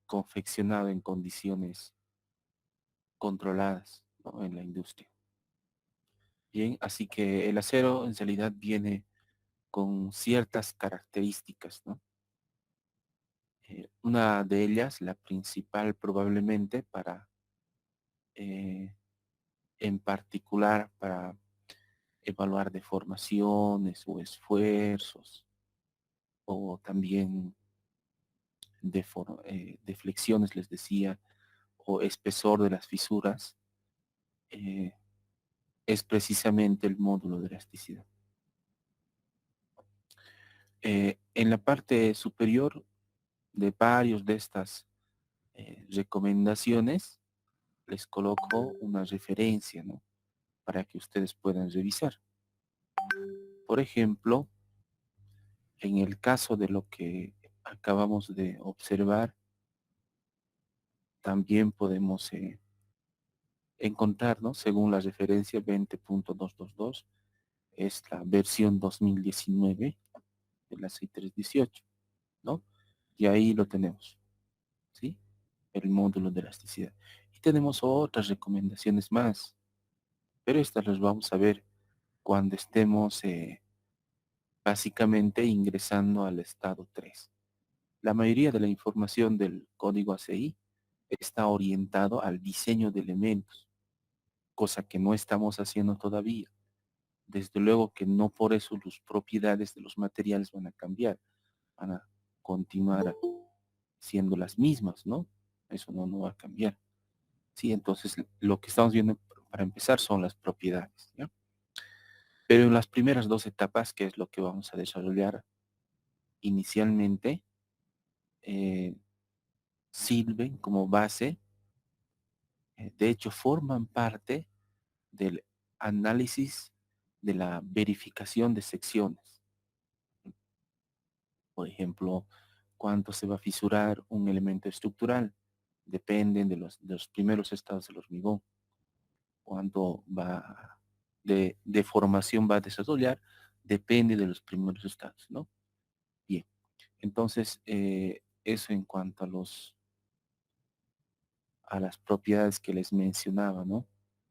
confeccionado en condiciones controladas, ¿no? En la industria. Bien, así que el acero en realidad viene con ciertas características, ¿no? Una de ellas, la principal probablemente eh, en particular para evaluar deformaciones o esfuerzos o también deflexiones, les decía, o espesor de las fisuras, eh, es precisamente el módulo de elasticidad. En la parte superior de varios de estas recomendaciones, les coloco una referencia, ¿no? Para que ustedes puedan revisar. Por ejemplo, en el caso de lo que acabamos de observar, también podemos encontrar, ¿no? Según la referencia 20.222, es la versión 2019 de la 6318, ¿no? Y ahí lo tenemos, ¿sí? El módulo de elasticidad. Y tenemos otras recomendaciones más, pero estas las vamos a ver cuando estemos básicamente ingresando al estado 3. La mayoría de la información del código ACI está orientado al diseño de elementos, cosa que no estamos haciendo todavía. Desde luego que no por eso las propiedades de los materiales van a cambiar, van a continuar siendo las mismas, ¿no? Eso no va a cambiar. Sí, entonces lo que estamos viendo para empezar son las propiedades, ¿ya? Pero en las primeras dos etapas, que es lo que vamos a desarrollar inicialmente, eh, sirven como base, de hecho forman parte del análisis de la verificación de secciones. Por ejemplo, cuánto se va a fisurar un elemento estructural, dependen de los primeros estados del hormigón. Cuánto de formación va a desarrollar, depende de los primeros estados, ¿no? Bien, entonces eso en cuanto a las propiedades que les mencionaba, ¿no?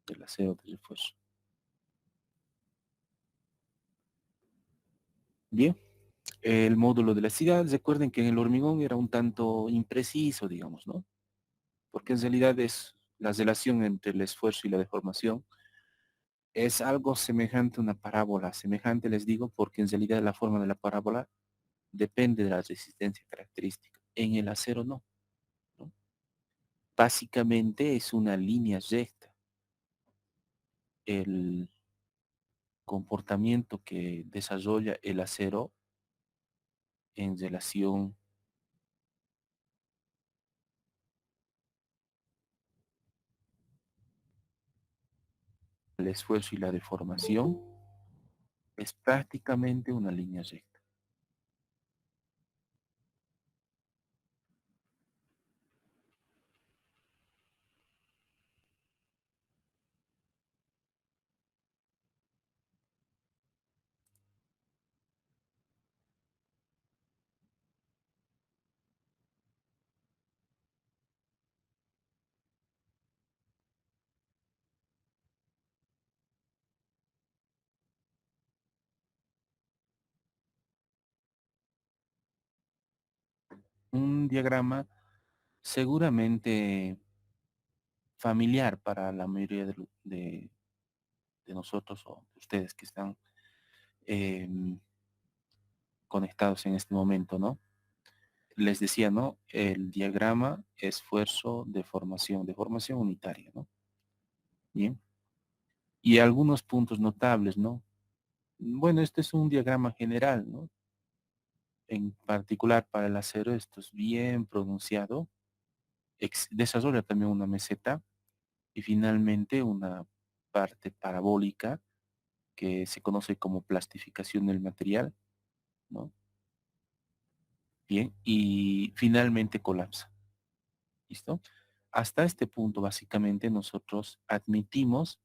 Del acero de refuerzo. Bien, el módulo de la ciudad, recuerden que en el hormigón era un tanto impreciso, digamos, ¿no? Porque en realidad es la relación entre el esfuerzo y la deformación. Es algo semejante a una parábola, semejante les digo, porque en realidad la forma de la parábola depende de la resistencia característica. En el acero no, ¿no? Básicamente es una línea recta. El comportamiento que desarrolla el acero en relación al esfuerzo y la deformación es prácticamente una línea recta. Un diagrama seguramente familiar para la mayoría de nosotros o de ustedes que están em, conectados en este momento, ¿no? Les decía, ¿no? El diagrama esfuerzo, deformación unitaria, ¿no? Bien. Y algunos puntos notables, ¿no? Bueno, este es un diagrama general, ¿no? En particular para el acero esto es bien pronunciado. Desarrolla también una meseta y finalmente una parte parabólica que se conoce como plastificación del material, ¿no? Bien, y finalmente colapsa. ¿Listo? Hasta este punto, básicamente, nosotros admitimos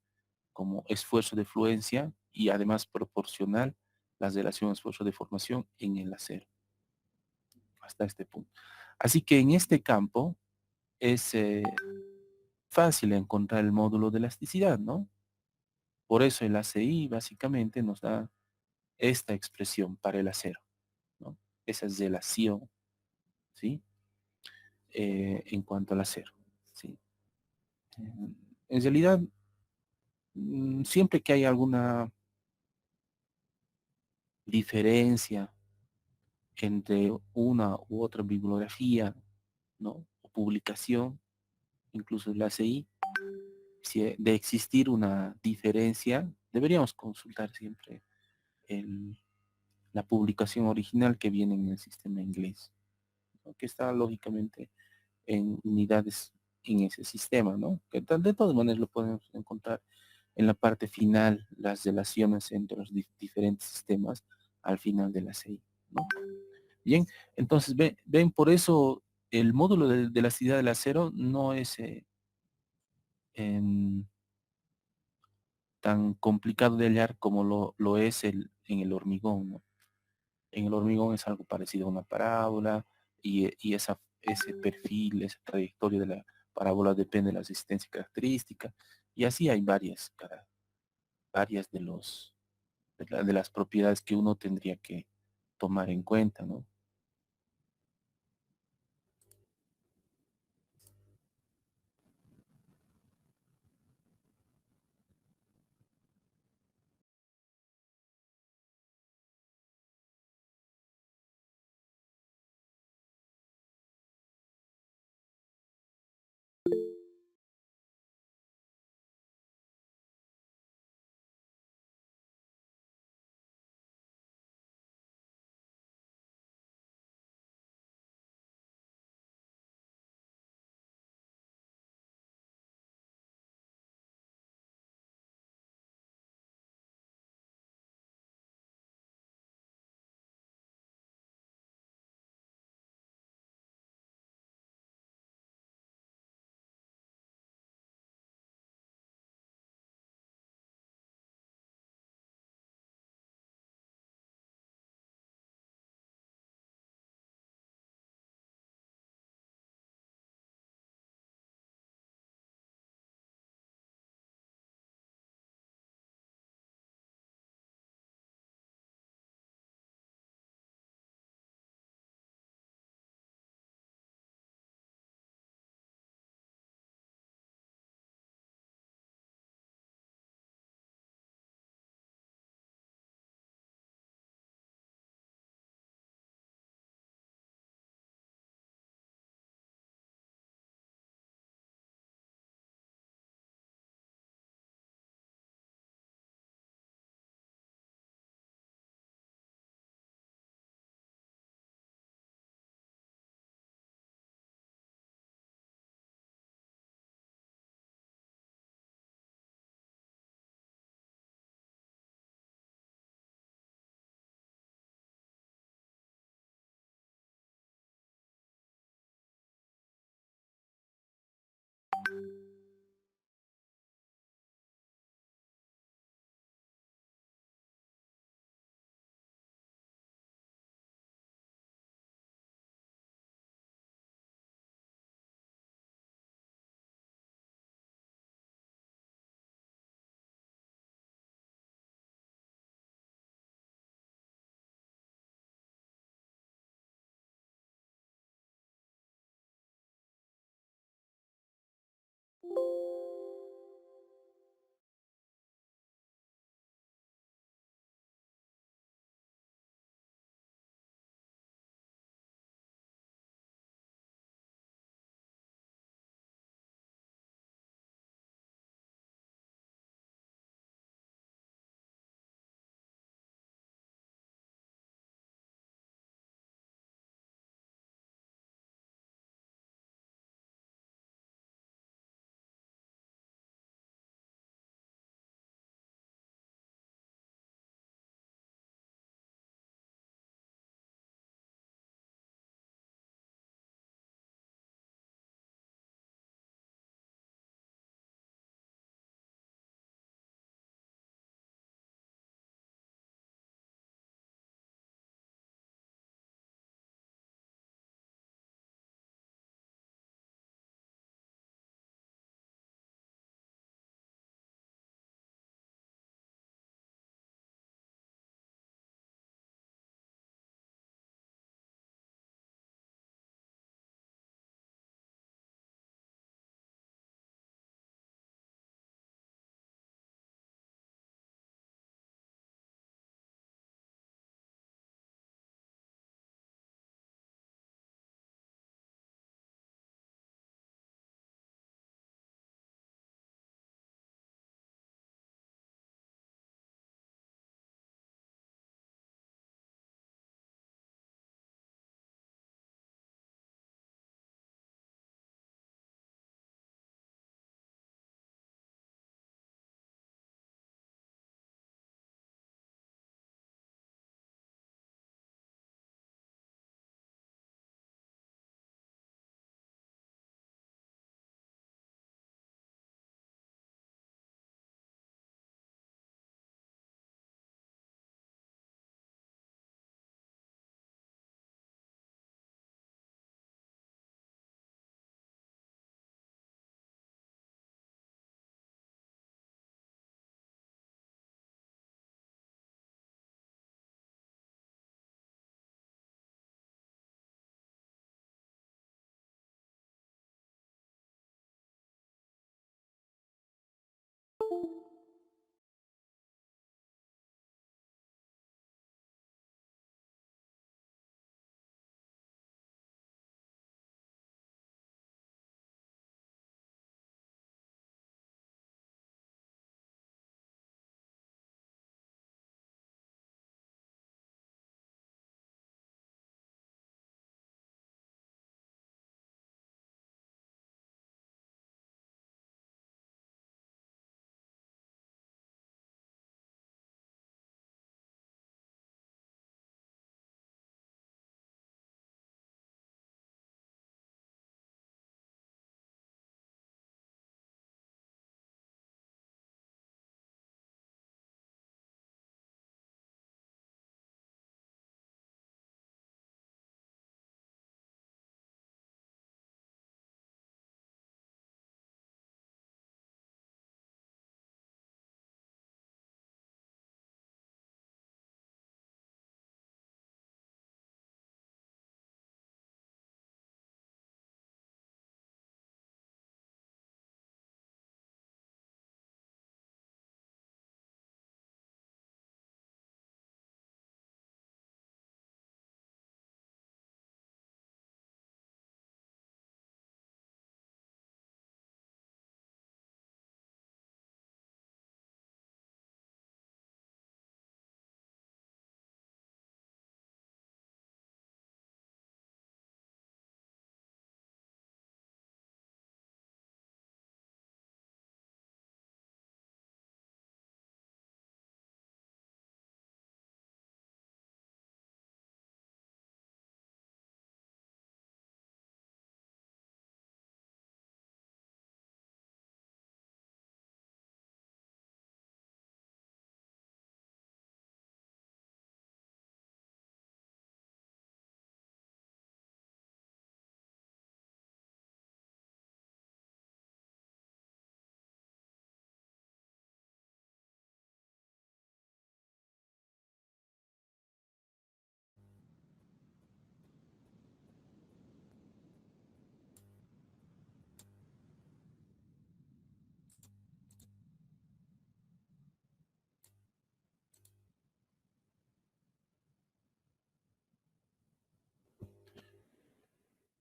como esfuerzo de fluencia y además proporcional la relación esfuerzo de formación en el acero. hasta este punto. Así que en este campo es fácil encontrar el módulo de elasticidad, ¿no? Por eso el ACI básicamente nos da esta expresión para el acero, ¿no? Esa es relación, ¿sí? En cuanto al acero, ¿sí? En realidad, siempre que hay alguna diferencia entre una u otra bibliografía, ¿no? O publicación, incluso el ACI, si de existir una diferencia, deberíamos consultar siempre el- la publicación original que viene en el sistema inglés, ¿no? Que está lógicamente en unidades en ese sistema, ¿no? Que de todas maneras lo podemos encontrar en la parte final, las relaciones entre los diferentes sistemas al final de la serie, ¿no? Bien, entonces ven, por eso el módulo de la ciudad del acero no es en- tan complicado de hallar como lo es en el hormigón, ¿no? En el hormigón es algo parecido a una parábola y ese perfil, esa trayectoria de la parábola depende de la resistencia característica y así hay varias de las propiedades que uno tendría que tomar en cuenta, ¿no?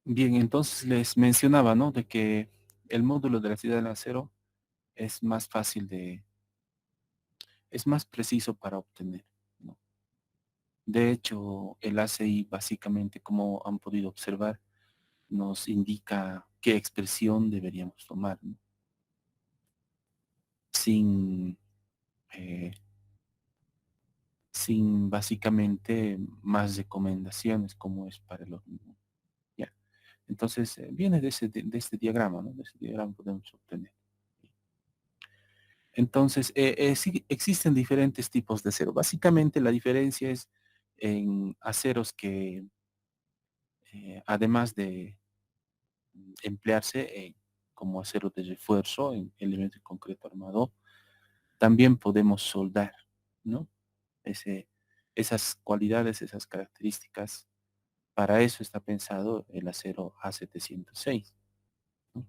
Bien, entonces les mencionaba, ¿no? De que el módulo de la ciudad del acero es más fácil es más preciso para obtener, ¿no? De hecho, el ACI básicamente, como han podido observar, nos indica qué expresión deberíamos tomar, ¿no? Sin, eh, sin básicamente más recomendaciones como es para el alumno. Ya. Entonces, viene de este diagrama, ¿no? De este diagrama podemos obtener. Entonces, sí, existen diferentes tipos de acero. Básicamente la diferencia es en aceros que, además de emplearse como acero de refuerzo en elementos de concreto armado, también podemos soldar, ¿no? Ese, esas cualidades, esas características, para eso está pensado el acero A706, ¿no?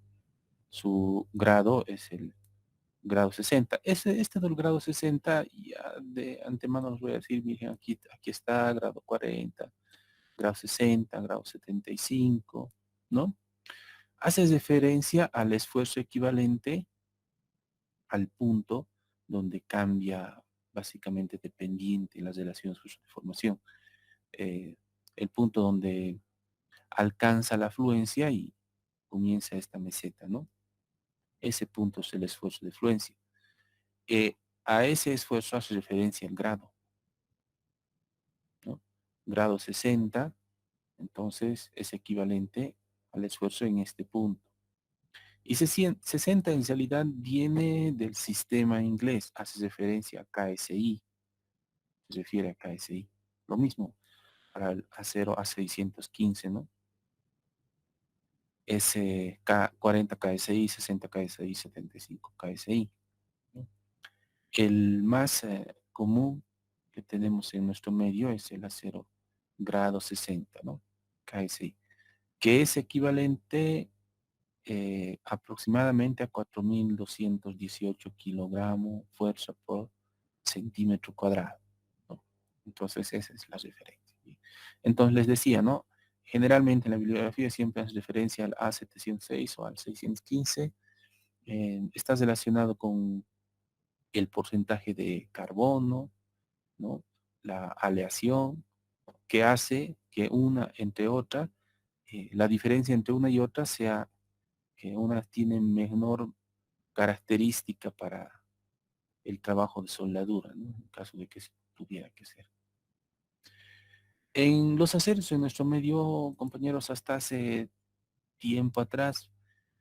Su grado es el grado 60. Este del grado 60, ya de antemano les voy a decir, miren, aquí está grado 40, grado 60, grado 75, ¿no? Hace referencia al esfuerzo equivalente al punto donde cambia básicamente dependiente las relaciones de formación. Eh, el punto donde alcanza la fluencia y comienza esta meseta, ¿no? Ese punto es el esfuerzo de fluencia. Eh, a ese esfuerzo hace referencia el grado, ¿no? Grado 60, entonces es equivalente al esfuerzo en este punto. Y 60 en realidad viene del sistema inglés, hace referencia a KSI, se refiere a KSI. Lo mismo para el acero A615, ¿no? Es 40 KSI, 60 KSI, 75 KSI, ¿no? El más común que tenemos en nuestro medio es el acero grado 60, ¿no? KSI, que es equivalente aproximadamente a 4.218 kilogramos fuerza por centímetro cuadrado, ¿no? Entonces esa es la referencia. Entonces les decía, ¿no? Generalmente en la bibliografía siempre hace referencia al A706 o al 615. Está relacionado con el porcentaje de carbono, ¿no? La aleación que hace que una entre otra, la diferencia entre una y otra sea que unas tienen menor característica para el trabajo de soldadura, ¿no? En caso de que se tuviera que hacer. En los aceros en nuestro medio, compañeros, hasta hace tiempo atrás,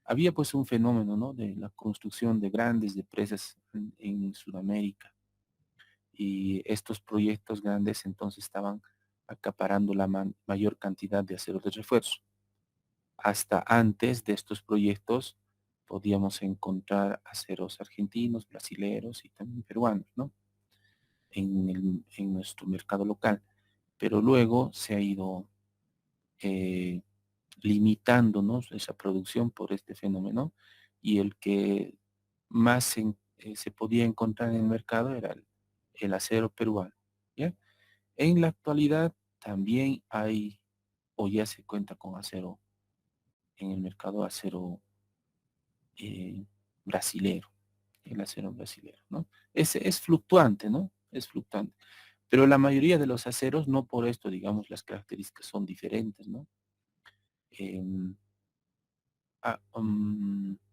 había pues un fenómeno, ¿no? De la construcción de grandes de presas en Sudamérica. Y estos proyectos grandes entonces estaban acaparando la mayor cantidad de aceros de refuerzo. Hasta antes de estos proyectos podíamos encontrar aceros argentinos, brasileros y también peruanos, ¿no? En nuestro mercado local. Pero luego se ha ido eh, limitándonos esa producción por este fenómeno y el que más se podía encontrar en el mercado era el acero peruano. ¿Ya? En la actualidad también hay, o ya se cuenta con acero en el mercado, acero eh, brasilero, el acero brasilero, ¿no? Es fluctuante, ¿no? Es fluctuante. Pero la mayoría de los aceros, no por esto, digamos, las características son diferentes, ¿no? Em,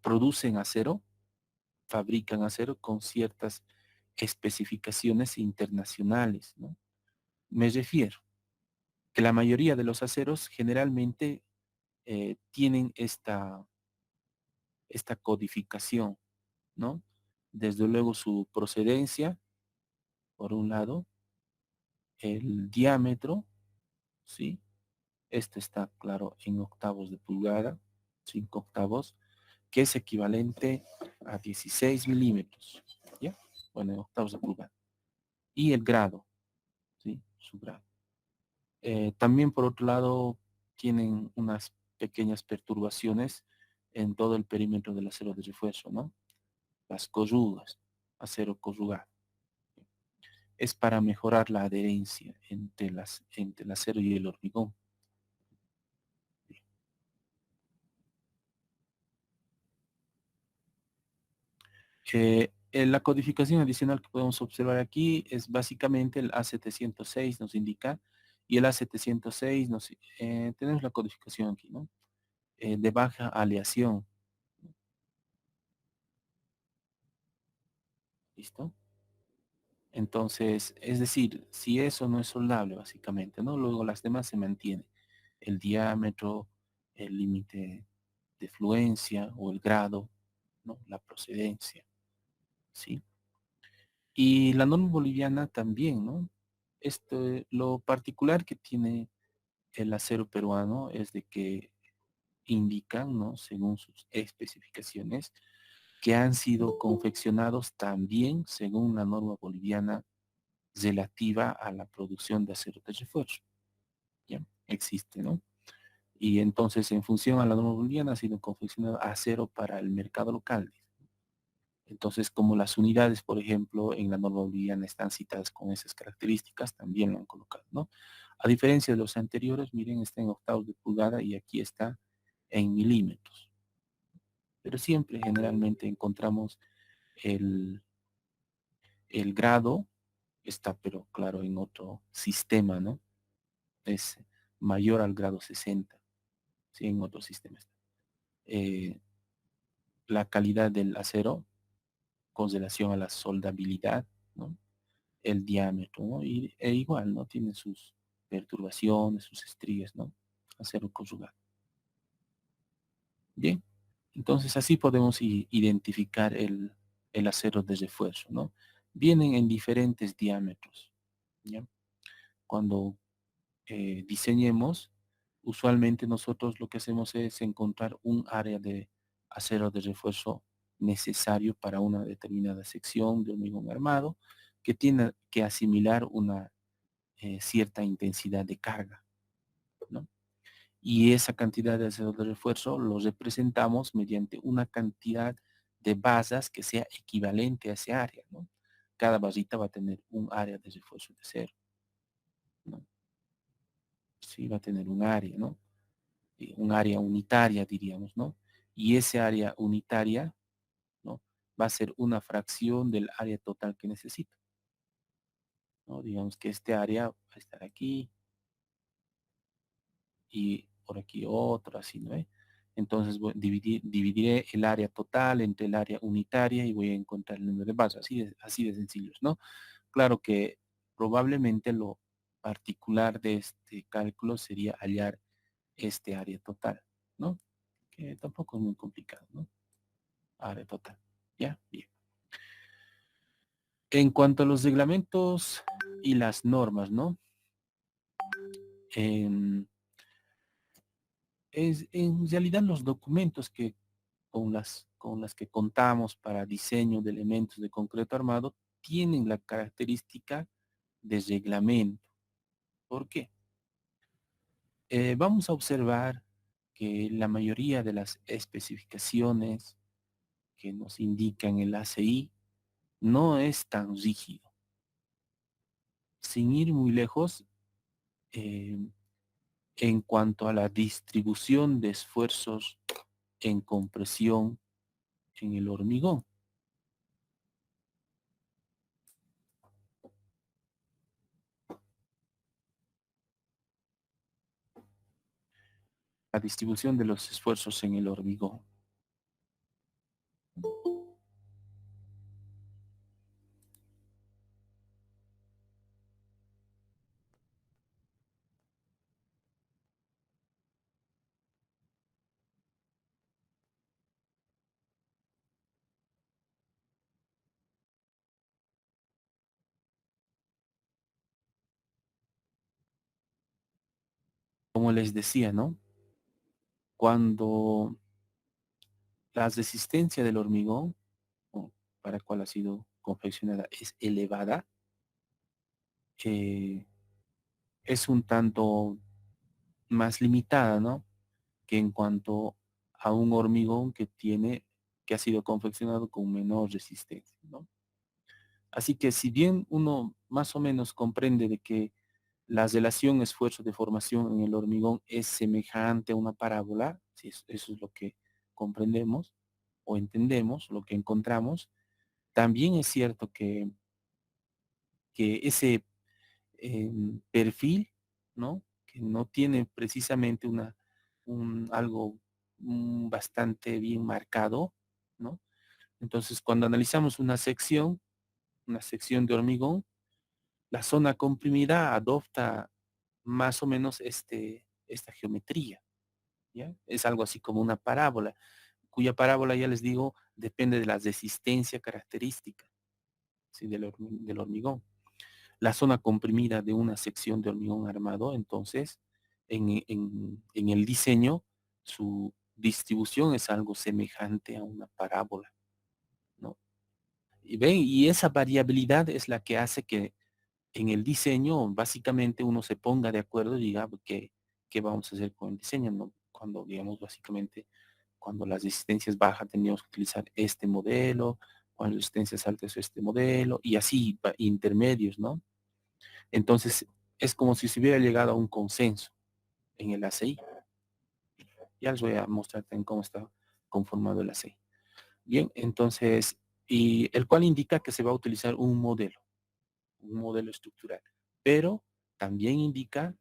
producen acero, fabrican acero con ciertas especificaciones internacionales, ¿no? Me refiero que la mayoría de los aceros generalmente tienen esta codificación, ¿no? Desde luego su procedencia, por un lado, el diámetro, ¿sí? Este está, claro, en octavos de pulgada, 5 octavos, que es equivalente a 16 milímetros, ¿ya? Bueno, en octavos de pulgada. Y el grado, ¿sí? Su grado. También, por otro lado, tienen unas pequeñas perturbaciones en todo el perímetro del acero de refuerzo, ¿no? Las corrugas, acero corrugado. Es para mejorar la adherencia entre el acero y el hormigón. La codificación adicional que podemos observar aquí es básicamente el A706 nos indica, y el A706 tenemos la codificación aquí, ¿no? De baja aleación. ¿Listo? Entonces, es decir, si eso no es soldable, básicamente, ¿no? Luego las demás se mantienen. El diámetro, el límite de fluencia o el grado, ¿no? La procedencia, ¿sí? Y la norma boliviana también, ¿no? Lo particular que tiene el acero peruano es de que indican, ¿no? Según sus especificaciones, que han sido confeccionados también según la norma boliviana relativa a la producción de acero de refuerzo. ¿Ya? Existe, ¿no? Y entonces, en función a la norma boliviana, ha sido confeccionado acero para el mercado local. Entonces, como las unidades, por ejemplo, en la norma boliviana están citadas con esas características, también lo han colocado, ¿no? A diferencia de los anteriores, miren, está en octavos de pulgada y aquí está en milímetros. Pero siempre, generalmente, encontramos el, el grado, está, pero claro, en otro sistema, ¿no? Es mayor al grado 60, ¿sí? En otros sistemas. Eh, la calidad del acero con relación a la soldabilidad, ¿no? El diámetro, ¿no? E igual, ¿no? Tiene sus perturbaciones, sus estrías, ¿no? Acero corrugado. Bien, entonces así podemos identificar el acero de refuerzo, ¿no? Vienen en diferentes diámetros, ¿ya? Cuando diseñemos, usualmente nosotros lo que hacemos es encontrar un área de acero de refuerzo necesario para una determinada sección de hormigón armado que tiene que asimilar una cierta intensidad de carga, ¿no? y esa cantidad de ácido de refuerzo lo representamos mediante una cantidad de basas que sea equivalente a ese área, ¿no? Cada basita va a tener un área de refuerzo de cero, ¿no? Sí, va a tener un área, ¿no? Un área unitaria, diríamos, ¿no? Y ese área unitaria, ¿no? Va a ser una fracción del área total que necesito, ¿no? Digamos que este área va a estar aquí y por aquí otro, así, ¿no? Entonces dividiré el área total entre el área unitaria y voy a encontrar el número de bases, así de sencillos, ¿no? Claro que probablemente lo particular de este cálculo sería hallar este área total, ¿no? Que tampoco es muy complicado, ¿no? Área total. ¿Ya? Bien. En cuanto a los reglamentos y las normas, ¿no? Em, en realidad los documentos que con las que contamos para diseño de elementos de concreto armado tienen la característica de reglamento. ¿Por qué? Vamos a observar que la mayoría de las especificaciones que nos indican el ACI no es tan rígido. Sin ir muy lejos, eh, en cuanto a la distribución de esfuerzos en compresión en el hormigón. La distribución de los esfuerzos en el hormigón. Como les decía, ¿no? Cuando la resistencia del hormigón, para el cual ha sido confeccionada, es elevada, eh, es un tanto más limitada, ¿no? Que en cuanto a un hormigón que ha sido confeccionado con menor resistencia, ¿no? Así que si bien uno más o menos comprende de que la relación esfuerzo de formación en el hormigón es semejante a una parábola, si eso es lo que comprendemos o entendemos, lo que encontramos, también es cierto que ese perfil, ¿no? Que no tiene precisamente algo bastante bien marcado, ¿no? Entonces, cuando analizamos una sección de hormigón, la zona comprimida adopta más o menos esta geometría, ¿ya? Es algo así como una parábola, cuya parábola, ya les digo, depende de la resistencia característica, ¿sí? Del hormigón. La zona comprimida de una sección de hormigón armado, entonces, en el diseño, su distribución es algo semejante a una parábola, ¿no? Y ven, y esa variabilidad es la que hace que en el diseño, básicamente, uno se ponga de acuerdo y diga qué vamos a hacer con el diseño, ¿no? Cuando, digamos, básicamente, cuando las resistencias bajas teníamos que utilizar este modelo, cuando las resistencias altas este modelo, y así intermedios, ¿no? Entonces, es como si se hubiera llegado a un consenso en el ACI. Ya les voy a mostrar también cómo está conformado el ACI. Bien, entonces, y el cual indica que se va a utilizar un modelo estructural, pero también indica,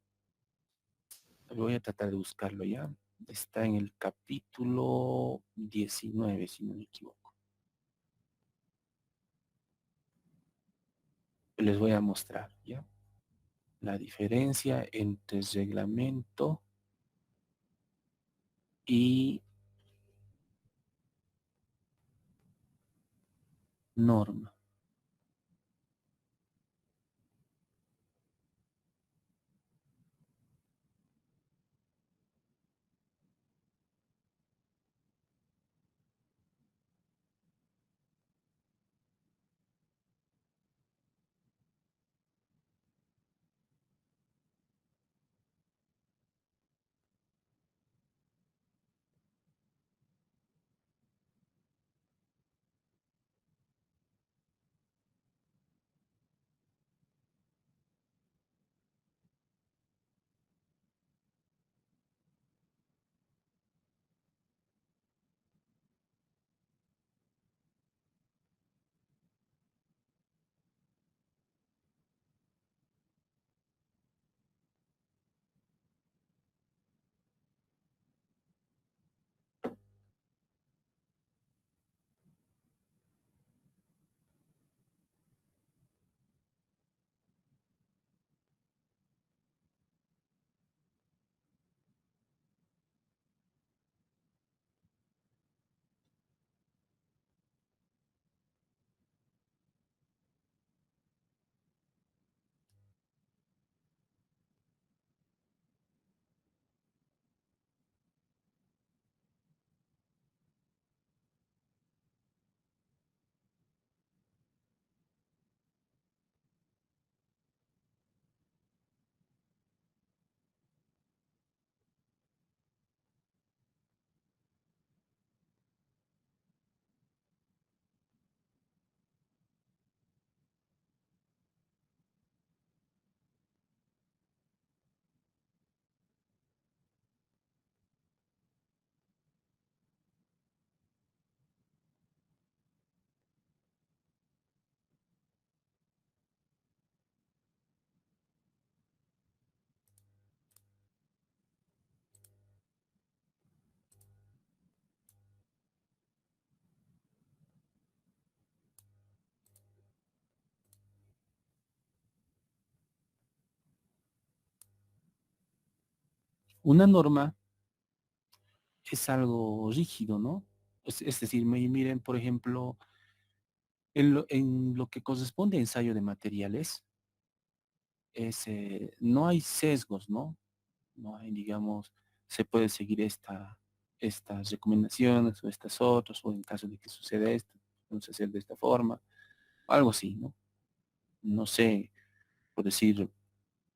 voy a tratar de buscarlo ya, está en el capítulo 19, si no me equivoco. Les voy a mostrar ya la diferencia entre reglamento y norma. Una norma es algo rígido, ¿no? Es decir, miren, por ejemplo, en lo que corresponde a ensayo de materiales, no hay sesgos, ¿no? No hay, digamos, se puede seguir estas recomendaciones o estas otras, o en caso de que suceda esto, vamos a hacer de esta forma, algo así, ¿no? No sé, por decir,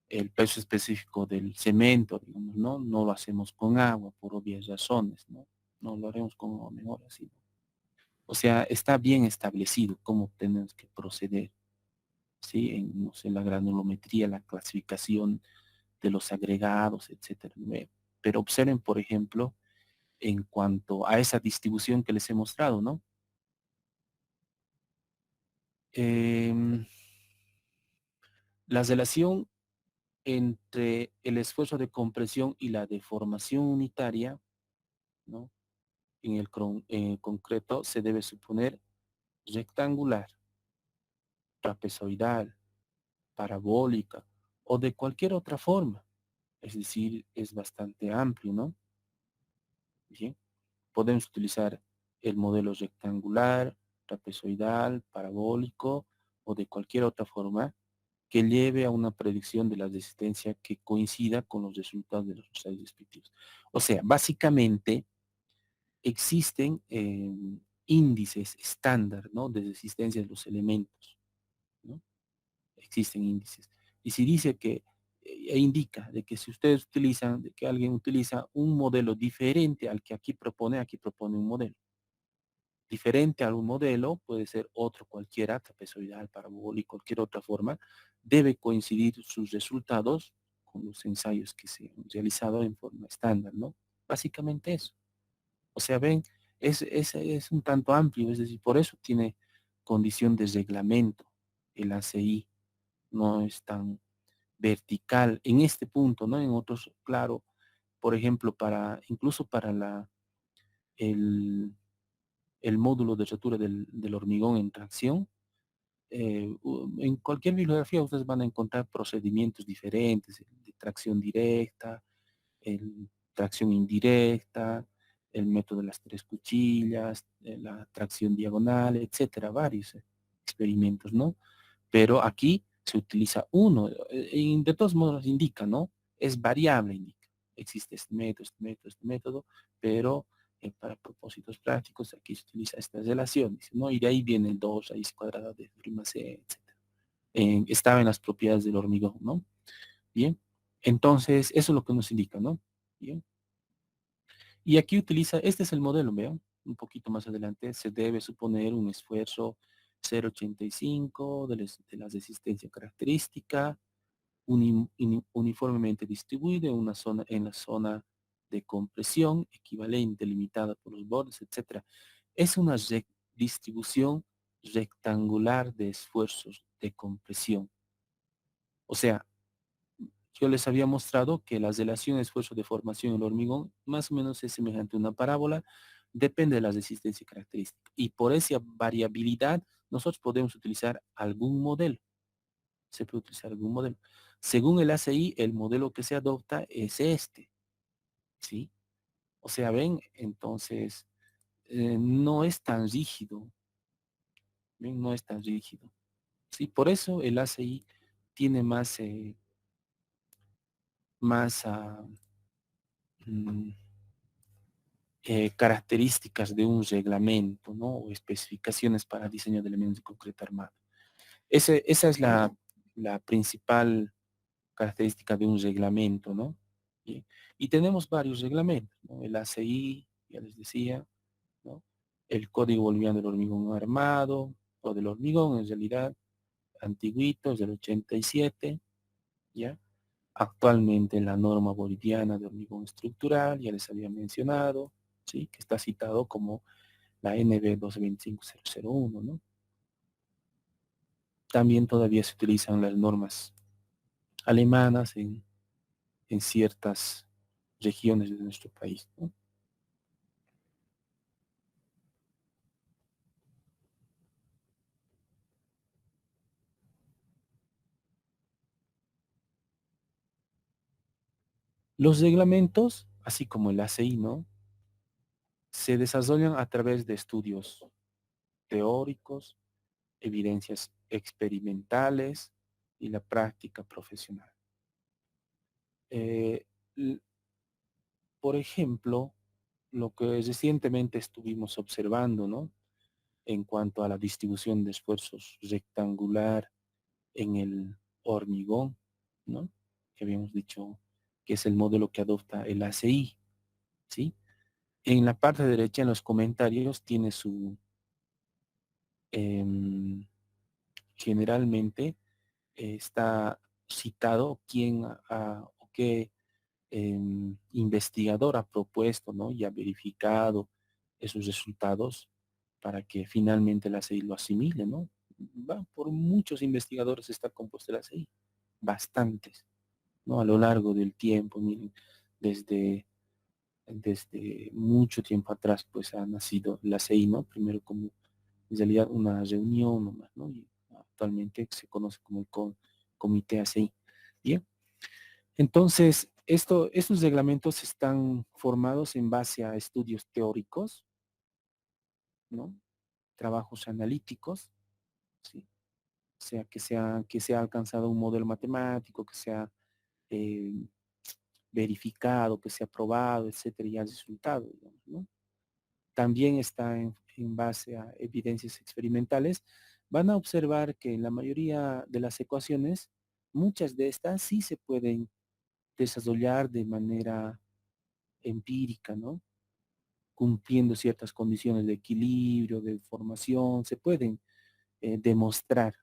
el peso específico del cemento, digamos, ¿no? No lo hacemos con agua por obvias razones, ¿no? No lo haremos con agua mejor así. O sea, está bien establecido cómo tenemos que proceder, ¿sí? En, no sé, la granulometría, la clasificación de los agregados, etcétera. Pero observen, por ejemplo, en cuanto a esa distribución que les he mostrado, ¿no? Em, la relación entre el esfuerzo de compresión y la deformación unitaria, ¿no? En el concreto se debe suponer rectangular, trapezoidal, parabólica o de cualquier otra forma. Es decir, es bastante amplio, ¿no? Bien, podemos utilizar el modelo rectangular, trapezoidal, parabólico o de cualquier otra forma que lleve a una predicción de la resistencia que coincida con los resultados de los ensayos respectivos. O sea, básicamente existen índices estándar, ¿no? De resistencia de los elementos, ¿no? Existen índices. Y si dice que, indica de que si ustedes utilizan, de que alguien utiliza un modelo diferente al que aquí propone un modelo. Diferente a un modelo, puede ser otro cualquiera, trapezoidal, parabólico, cualquier otra forma, debe coincidir sus resultados con los ensayos que se han realizado en forma estándar, ¿no? Básicamente eso. O sea, ven, es un tanto amplio, es decir, por eso tiene condición de reglamento el ACI, no es tan vertical en este punto, ¿no? En otros, claro, por ejemplo, incluso para el, el módulo de rotura del hormigón en tracción, en cualquier bibliografía ustedes van a encontrar procedimientos diferentes, de tracción directa, el tracción indirecta, el método de las tres cuchillas, la tracción diagonal, etcétera, varios experimentos, ¿no? Pero aquí se utiliza uno, y de todos modos indica, ¿no? Es variable, indica. Existe este método, pero para propósitos prácticos aquí se utiliza esta relación, dice, ¿no? Y de ahí viene 2 raíz cuadrada de prima c, etcétera. Estaba en las propiedades del hormigón, ¿no? Bien, entonces eso es lo que nos indica, ¿no? Bien. Y aquí utiliza, este es el modelo, vean, un poquito más adelante, se debe suponer un esfuerzo 0,85 de la resistencia característica, uniformemente distribuido en la zona de compresión, equivalente, limitada por los bordes, etcétera. Es una distribución rectangular de esfuerzos de compresión. O sea, yo les había mostrado que la relación esfuerzo de formación en el hormigón más o menos es semejante a una parábola, depende de la resistencia característica. Y por esa variabilidad, nosotros podemos utilizar algún modelo. Se puede utilizar algún modelo. Según el ACI, el modelo que se adopta es este, ¿sí? O sea, ven, entonces, no es tan rígido, ¿ven? No es tan rígido, ¿sí? Por eso el ACI tiene más mm, características de un reglamento, ¿no? O especificaciones para diseño de elementos de concreto armado. Esa es la principal característica de un reglamento, ¿no? Bien. Y tenemos varios reglamentos, ¿no? El ACI, ya les decía, ¿no? El Código Boliviano del Hormigón Armado, o del hormigón, en realidad, antiguito, es del 87, ¿ya? Actualmente la norma boliviana de hormigón estructural, ya les había mencionado, ¿sí? Que está citado como la NB 225001, ¿no? También todavía se utilizan las normas alemanas en ciertas regiones de nuestro país, ¿no? Los reglamentos, así como el ACI, ¿no? Se desarrollan a través de estudios teóricos, evidencias experimentales y la práctica profesional. Eh, por ejemplo, lo que recientemente estuvimos observando, ¿no? En cuanto a la distribución de esfuerzos rectangular en el hormigón, ¿no? Que habíamos dicho que es el modelo que adopta el ACI, ¿sí? En la parte derecha, en los comentarios, tiene su, em, generalmente está citado quién o qué investigador ha propuesto, ¿no? Y ha verificado esos resultados para que finalmente la CI lo asimile, ¿no? Por muchos investigadores está compuesta la CI, bastantes, ¿no? A lo largo del tiempo, miren, desde, desde mucho tiempo atrás, pues ha nacido la CI, ¿no? Primero como, en realidad, una reunión nomás, ¿no? Y actualmente se conoce como el Comité ACI. Bien, entonces, estos reglamentos están formados en base a estudios teóricos, ¿no? Trabajos analíticos, ¿sí? O sea, que se ha alcanzado un modelo matemático, que se ha eh, verificado, que se ha probado, etcétera, y ha resultado, digamos, ¿no? También está en base a evidencias experimentales. Van a observar que en la mayoría de las ecuaciones, muchas de estas sí se pueden desarrollar de manera empírica, ¿no? Cumpliendo ciertas condiciones de equilibrio, de formación, se pueden demostrar,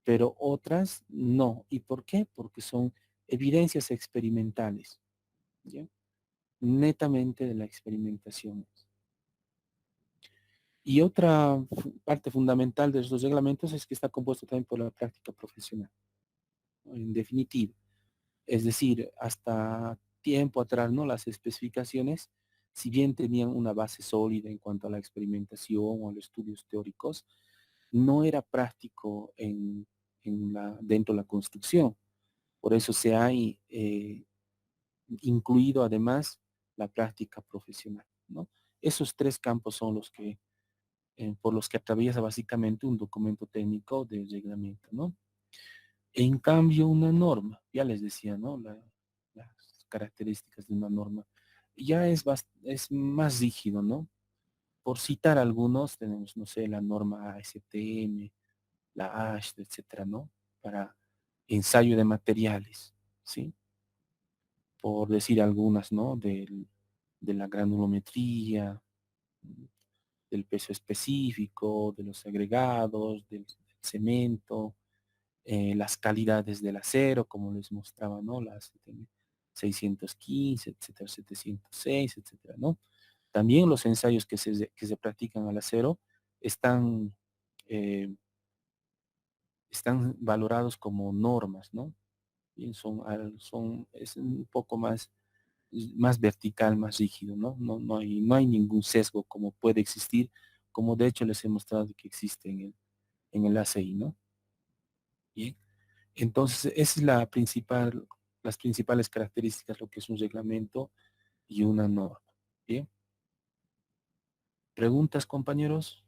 pero otras no. ¿Y por qué? Porque son evidencias experimentales, ¿ya? Netamente de la experimentación. Y otra parte fundamental de estos reglamentos es que está compuesto también por la práctica profesional, ¿no? En definitiva. Es decir, hasta tiempo atrás, ¿no? Las especificaciones, si bien tenían una base sólida en cuanto a la experimentación o a los estudios teóricos, no era práctico dentro de la construcción. Por eso se ha incluido además la práctica profesional, ¿no? Esos tres campos son los que, por los que atraviesa básicamente un documento técnico de reglamento, ¿no? En cambio, una norma, ya les decía, ¿no? Las características de una norma, ya es más rígido, ¿no? Por citar algunos, tenemos, no sé, la norma ASTM, la ASH, etcétera, ¿no? Para ensayo de materiales, ¿sí? Por decir algunas, ¿no? De la granulometría, del peso específico, de los agregados, del cemento, las calidades del acero, como les mostraba, ¿no? Las 615, etcétera, 706, etcétera, ¿no? También los ensayos que se practican al acero están, eh, están valorados como normas, ¿no? Y es un poco más vertical, más rígido, ¿no? No hay ningún sesgo como puede existir, como de hecho les he mostrado que existe en el ACI, ¿no? Bien. Entonces, esa es las principales características, lo que es un reglamento y una norma. Bien. ¿Preguntas, compañeros?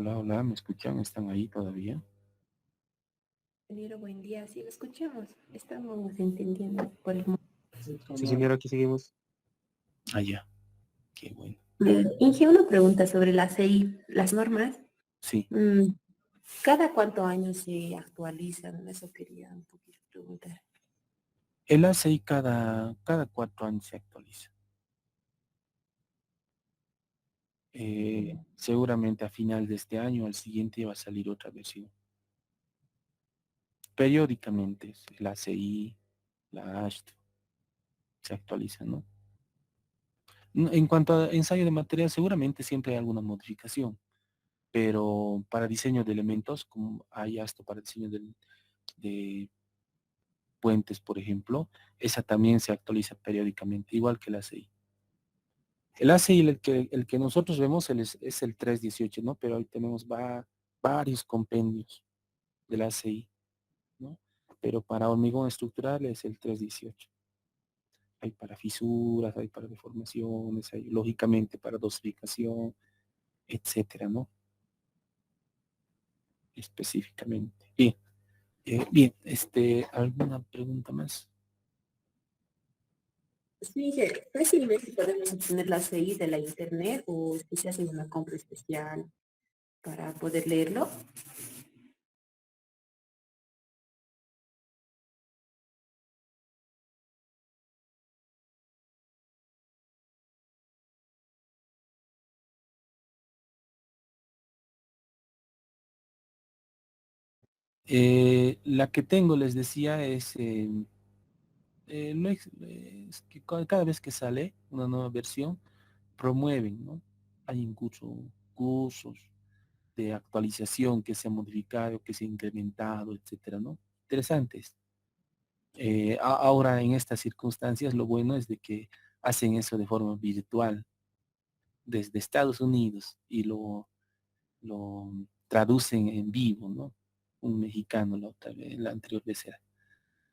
Hola, hola, ¿me escuchan? ¿Están ahí todavía? Ingeniero, buen día. Sí, lo escuchamos. Estamos entendiendo por el momento. Sí, señor, aquí seguimos. Ah, ya, qué bueno. Inge, una pregunta sobre la CI, las normas. Sí, mm, ¿Cada cuántos años se actualizan? Eso quería un poquito preguntar. el ACI cada 4 años se actualiza. Seguramente a final de este año, al siguiente va a salir otra versión. Periódicamente, el ACI, la AST, se actualiza, ¿no? En cuanto a ensayo de material, seguramente siempre hay alguna modificación, pero para diseño de elementos, como hay esto para diseño de puentes, por ejemplo, esa también se actualiza periódicamente, igual que el ACI. El ACI, el que nosotros vemos es el 318, ¿no? Pero ahí tenemos varios compendios del ACI, ¿no? Pero para hormigón estructural es el 318. Hay para fisuras, hay para deformaciones, hay lógicamente para dosificación, etcétera, ¿no? Específicamente. Bien, bien, ¿alguna pregunta más? Sí, que fácilmente podemos obtener la CI de la internet o es que se hace una compra especial para poder leerlo. La que tengo, les decía, es, es que cada vez que sale una nueva versión, promueven, ¿no? Hay incluso cursos de actualización que se ha modificado, que se ha incrementado, etcétera, ¿no? Interesantes. Ahora en estas circunstancias lo bueno es de que hacen eso de forma virtual desde Estados Unidos y lo traducen en vivo, ¿no? Un mexicano la anterior vez era.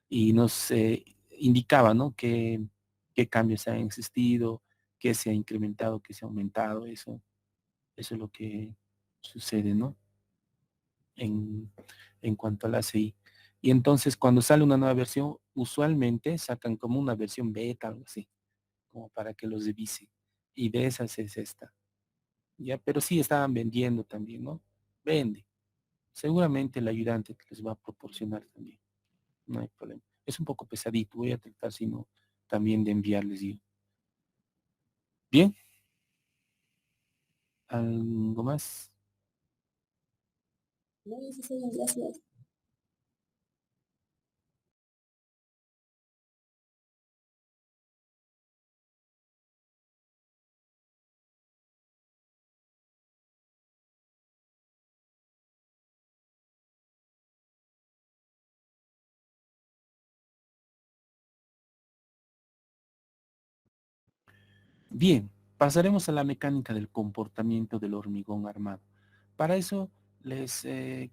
Y nos indicaba, ¿no? Qué cambios han existido, qué se ha incrementado, qué se ha aumentado, eso es lo que sucede, ¿no? En, en cuanto a la ACI. Y entonces cuando sale una nueva versión, usualmente sacan como una versión beta, algo así, como para que los revise. Y de esas es esta. Ya, pero sí estaban vendiendo también, ¿no? Vende. Seguramente el ayudante les va a proporcionar también. No hay problema. Es un poco pesadito. Voy a tratar, si no, también de enviarles yo. Bien. ¿Algo más? No, sí, sí, gracias. Bien, pasaremos a la mecánica del comportamiento del hormigón armado. Para eso les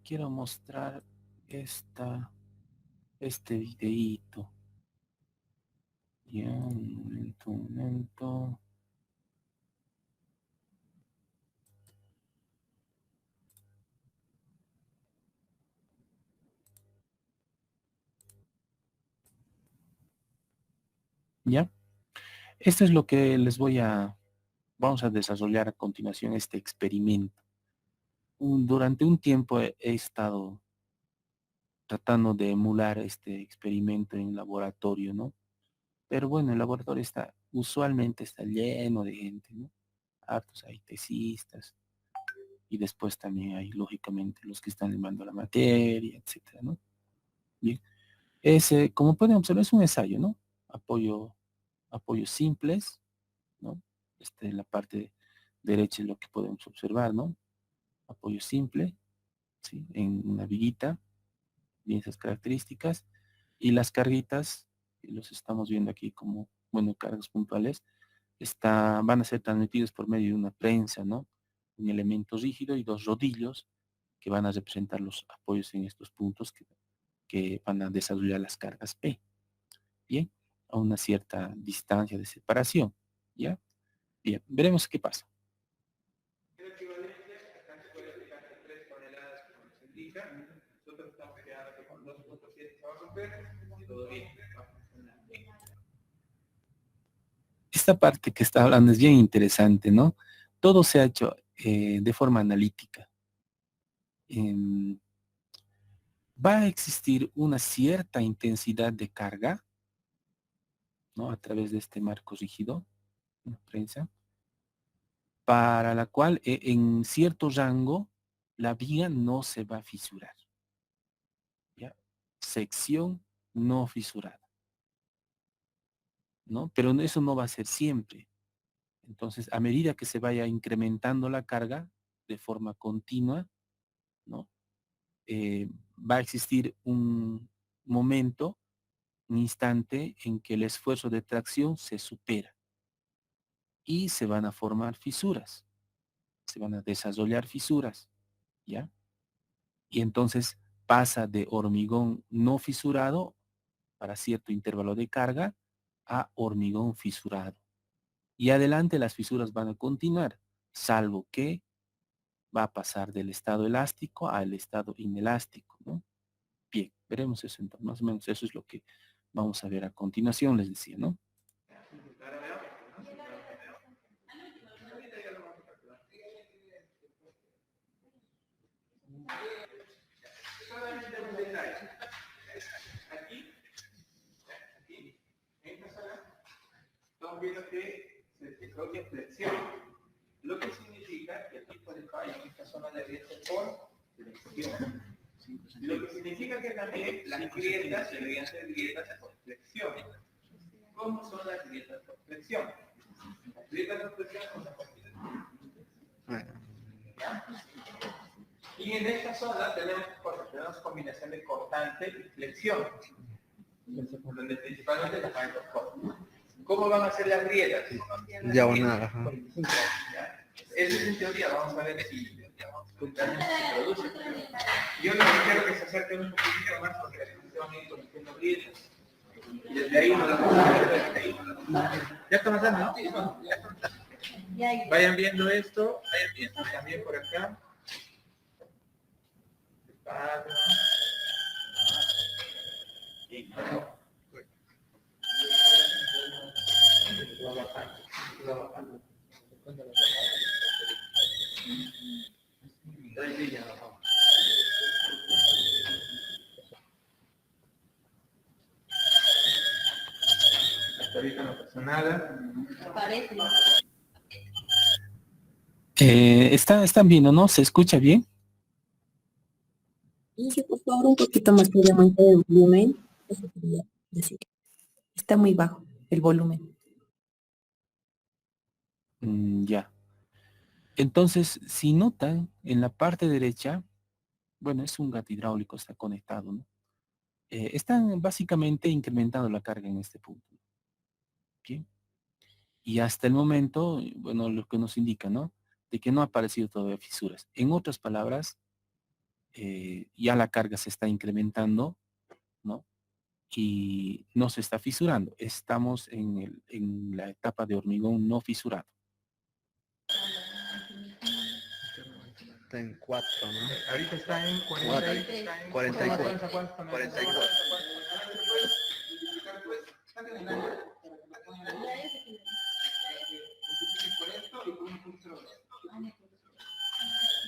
quiero mostrar este videíto. Ya, un momento, un momento. ¿Ya? Esto es lo que vamos a desarrollar a continuación este experimento. Durante un tiempo he estado tratando de emular este experimento en laboratorio, ¿no? Pero bueno, el laboratorio usualmente está lleno de gente, ¿no? Hartos hay tesistas y después también hay, lógicamente, los que están llevando la materia, etcétera, ¿no? Bien. Como pueden observar, es un ensayo, ¿no? Apoyos simples, ¿no? En la parte derecha es lo que podemos observar, ¿no? Apoyo simple, ¿sí? En una viguita, y esas características. Y las carguitas, que los estamos viendo aquí como, bueno, cargas puntuales, van a ser transmitidos por medio de una prensa, ¿no? Un elemento rígido y dos rodillos que van a representar los apoyos en estos puntos que van a desarrollar las cargas P. Bien, a una cierta distancia de separación. ¿Ya? Bien, veremos qué pasa. El equivalente acá se puede aplicar con 3 toneladas como nos indica. Nosotros estamos creando que con 2.7 se va a romper y todo bien, va a funcionar bien. Esta parte que está hablando es bien interesante, ¿no? Todo se ha hecho de forma analítica. Em, Va a existir una cierta intensidad de carga, ¿no? A través de este marco rígido, una prensa, para la cual en cierto rango la viga no se va a fisurar. ¿Ya? Sección no fisurada, ¿no? Pero eso no va a ser siempre. Entonces, a medida que se vaya incrementando la carga de forma continua, ¿no? Va a existir un momento, un instante en que el esfuerzo de tracción se supera y se van a formar fisuras, se van a desarrollar fisuras, ¿ya? Y entonces pasa de hormigón no fisurado para cierto intervalo de carga a hormigón fisurado. Y adelante las fisuras van a continuar, salvo que va a pasar del estado elástico al estado inelástico, ¿no? Bien, veremos eso entonces, más o menos eso es lo que vamos a ver a continuación, les decía, ¿no? Estamos viendo que se desarrolla flexión, lo que significa que aquí por fallo en esta zona debería ser por flexión. Lo que significa que también las grietas deberían ser grietas por flexión. ¿Cómo son las grietas por flexión? Las grietas por flexión son las combinaciones. Y en esta zona tenemos combinación de cortante y flexión, donde principalmente las hay dos cosas. ¿Cómo van a ser las grietas? Diagonal, ajá. Eso es en teoría, vamos a ver si realmente se produce. Yo lo que quiero que se acerquen un poquito más porque se van a ir conociendo grietas. Y desde ahí no lo vamos a ver, desde ahí no lo vamos a ver. ¿Ya está pasando? ¿No? Vayan viendo esto, vayan viendo también por acá. Hasta ahorita no pasó nada. Parece. Están viendo, ¿no? ¿Se escucha bien? Y si por favor un poquito más podría aumentar el volumen. Eso quería decir. Está muy bajo el volumen. Ya. Entonces, si notan, en la parte derecha, bueno, es un gato hidráulico, está conectado, ¿no? Están básicamente incrementando la carga en este punto. Bien. Y hasta el momento, bueno, lo que nos indica, ¿no? De que no ha aparecido todavía fisuras. En otras palabras, ya la carga se está incrementando, ¿no? Y no se está fisurando. Estamos en la etapa de hormigón no fisurado. Está en 4, ¿no? Ahorita está en 44. 44.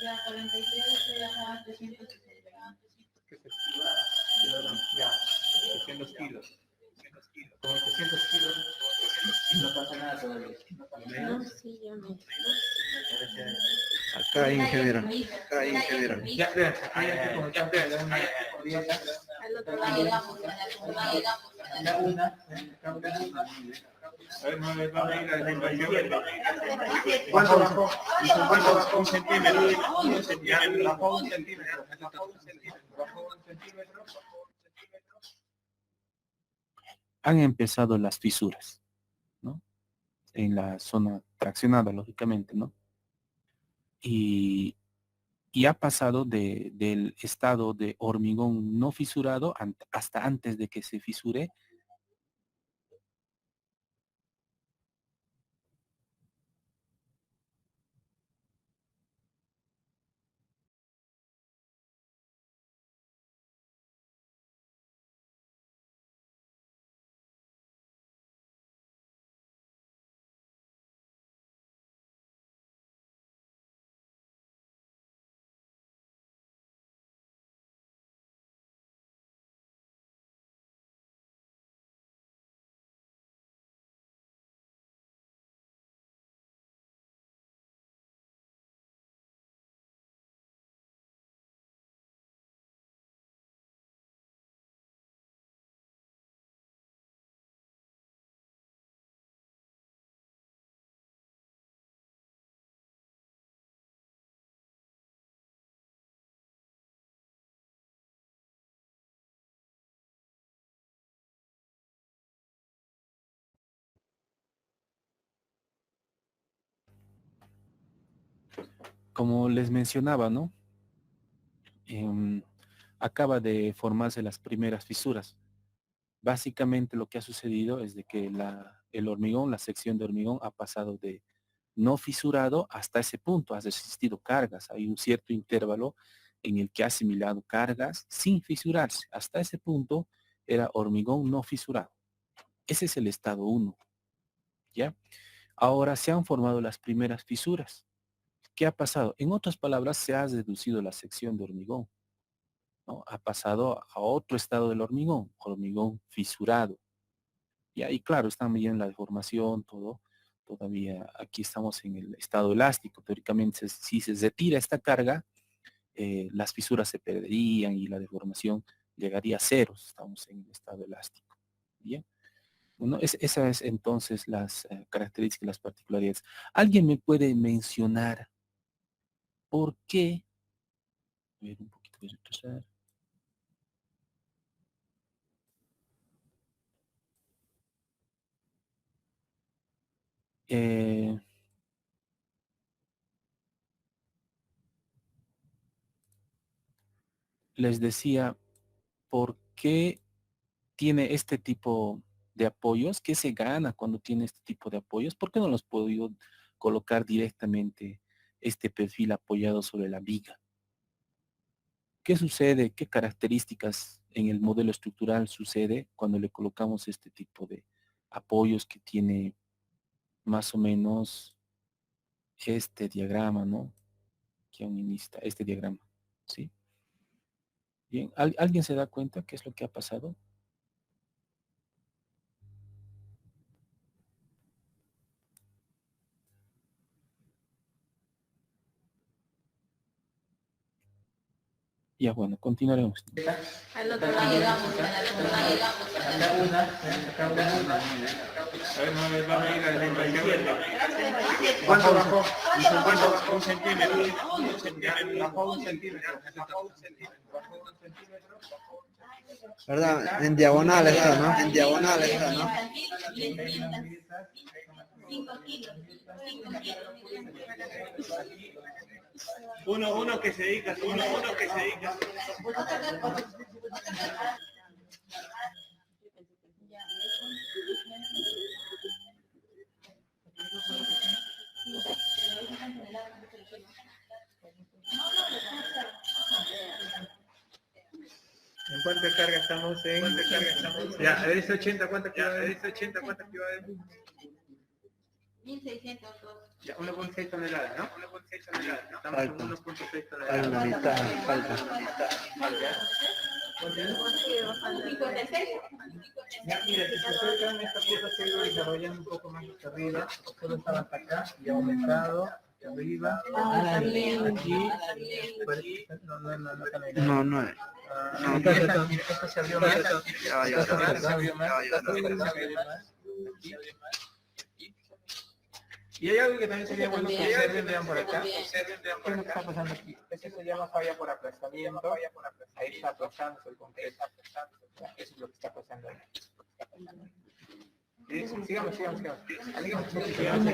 Ya, 43, ya 360. Ya, 300 kilos. Como 300 kilos, no pasa nada todavía. No, sí, ya me. Acá, ingeniero. Acá, ingeniero. Ya, vean, ahí hay que comentar que le dan una dieta. Al otro lado llegamos, Acá una, acá una. A ver, vamos a ir a la inversión. ¿Cuánto bajó? ¿Cuánto bajó? Un centímetro. Un centímetro. Bajó un centímetro. Bajó un centímetro. Bajó un centímetro. Han empezado las fisuras, ¿no? En la zona traccionada, lógicamente, ¿no? Y ha pasado del estado de hormigón no fisurado hasta antes de que se fisure como les mencionaba, ¿no? Em, Acaba de formarse las primeras fisuras. Básicamente lo que ha sucedido es de que el hormigón, la sección de hormigón ha pasado de no fisurado hasta ese punto, ha resistido cargas. Hay un cierto intervalo en el que ha asimilado cargas sin fisurarse. Hasta ese punto era hormigón no fisurado. Ese es el estado 1, ¿ya? Ahora se han formado las primeras fisuras. ¿Qué ha pasado? En otras palabras, se ha reducido la sección de hormigón, ¿no? Ha pasado a otro estado del hormigón fisurado. Y ahí, claro, está bien la deformación, todo. Todavía aquí estamos en el estado elástico. Teóricamente, si se retira esta carga, las fisuras se perderían y la deformación llegaría a cero. Estamos en el estado elástico. Bien. Bueno, esa es entonces las características, las particularidades. ¿Alguien me puede mencionar por qué? A ver, un poquito de retrasar. Eh, Les decía, ¿por qué tiene este tipo de apoyos? ¿Qué se gana cuando tiene este tipo de apoyos? ¿Por qué no los puedo yo colocar directamente este perfil apoyado sobre la viga? ¿Qué sucede? ¿Qué características en el modelo estructural sucede cuando le colocamos este tipo de apoyos que tiene más o menos este diagrama, ¿no? Que un inicia este diagrama, ¿sí? Bien, ¿alguien se da cuenta qué es lo que ha pasado? Ya, bueno, continuaremos. Al otro lado llegamos, al otro lado llegamos. A ver, vamos a ir a la izquierda. ¿Cuánto bajó? ¿Cuánto bajó? Un centímetro. Bajó un centímetro. Bajó un centímetro. ¿Verdad? En diagonal está, ¿no? En diagonal está, ¿no? 5 kilos. Uno que se dedica, uno que se dedica. ¿En cuánta carga estamos? Ya, a ver, ese 80, ¿cuánto que va a haber? 1602. Ya, 1,6 toneladas, ¿no? 1,6 toneladas. Estamos en 1,6 Hay toneladas. una mitad, falta. Ya, mira, si se acercan, esta pieza se ha ido desarrollando un poco más hacia arriba. Solo estaba hasta acá y ha aumentado hacia arriba. Aquí, No, no es. Esto se abrió más. Ya va a llegar, ya va a llegar. Y hay algo que también sería bueno que observen, vean por acá. ¿Qué es lo que está pasando aquí? Este se llama falla por aplastamiento. Ahí está aplastándose el concreto. Eso es lo que está pasando ahí. Sigamos.